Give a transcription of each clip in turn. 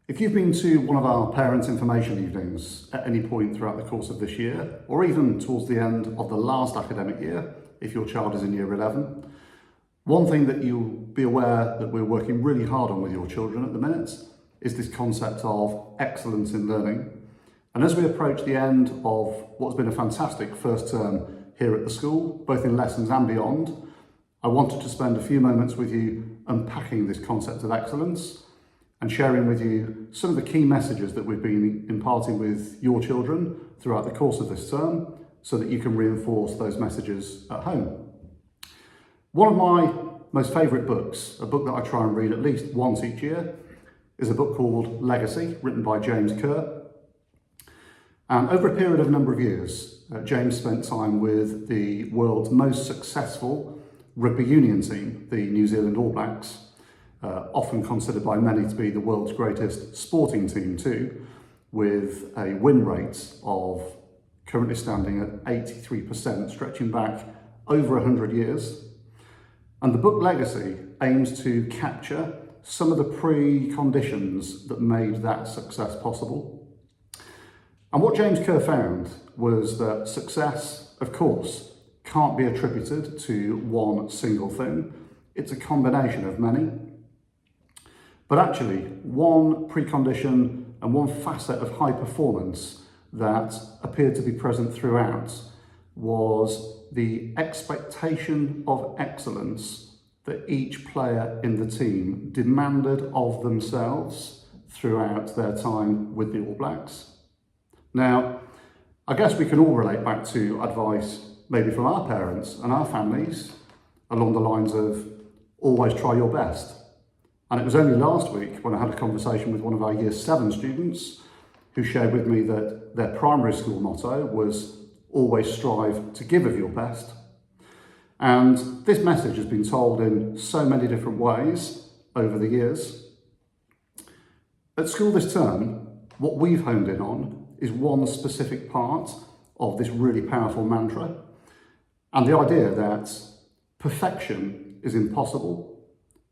If you've been to one of our parents' information evenings at any point throughout the course of this year, or even towards the end of the last academic year, if your child is in year 11, one thing that you'll be aware that we're working really hard on with your children at the minute is this concept of excellence in learning. And as we approach the end of what's been a fantastic first term here at the school, both in lessons and beyond, I wanted to spend a few moments with you unpacking this concept of excellence and sharing with you some of the key messages that we've been imparting with your children throughout the course of this term so that you can reinforce those messages at home. One of my most favourite books, a book that I try and read at least once each year, is a book called Legacy, written by James Kerr. And over a period of a number of years, James spent time with the world's most successful rugby union team, the New Zealand All Blacks, often considered by many to be the world's greatest sporting team too, with a win rate of currently standing at 83%, stretching back over 100 years. And the book Legacy aims to capture some of the preconditions that made that success possible. And what James Kerr found was that success, of course, can't be attributed to one single thing. It's a combination of many. But actually, one precondition and one facet of high performance that appeared to be present throughout was the expectation of excellence that each player in the team demanded of themselves throughout their time with the All Blacks. Now, I guess we can all relate back to advice maybe from our parents and our families along the lines of always try your best. And it was only last week when I had a conversation with one of our Year 7 students who shared with me that their primary school motto was always strive to give of your best. And this message has been told in so many different ways over the years. At school this term, what we've honed in on is one specific part of this really powerful mantra, and the idea that perfection is impossible,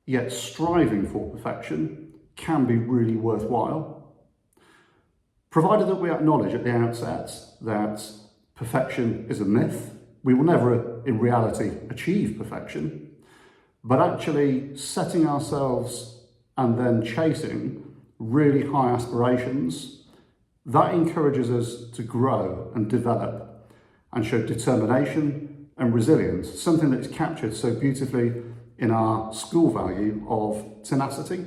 yet striving for perfection can be really worthwhile. Provided that we acknowledge at the outset that perfection is a myth, we will never in reality achieve perfection, but actually setting ourselves and then chasing really high aspirations, that encourages us to grow and develop and show determination and resilience, something that is captured so beautifully in our school value of tenacity.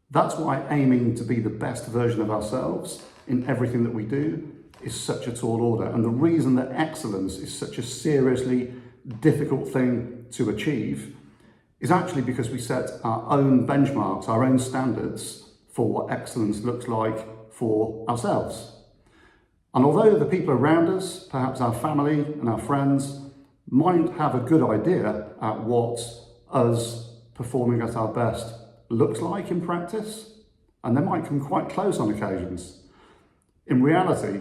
That's why aiming to be the best version of ourselves in everything that we do is such a tall order. And the reason that excellence is such a seriously difficult thing to achieve is actually because we set our own benchmarks, our own standards for what excellence looks like for ourselves. And although the people around us, perhaps our family and our friends, might have a good idea at what us performing at our best looks like in practice, and they might come quite close on occasions. In reality,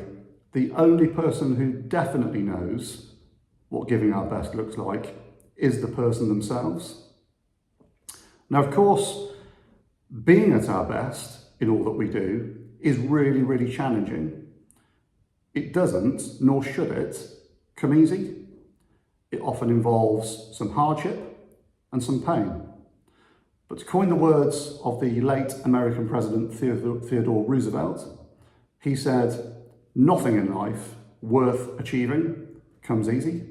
the only person who definitely knows what giving our best looks like is the person themselves. Now, of course, being at our best in all that we do is really, really challenging. It doesn't, nor should it, come easy. It often involves some hardship and some pain. But to coin the words of the late American President Theodore Roosevelt, he said, "Nothing in life worth achieving comes easy."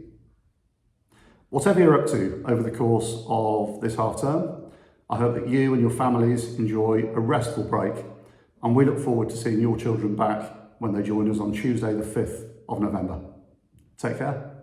Whatever you're up to over the course of this half term, I hope that you and your families enjoy a restful break, and we look forward to seeing your children back when they join us on Tuesday the 5th of November. Take care.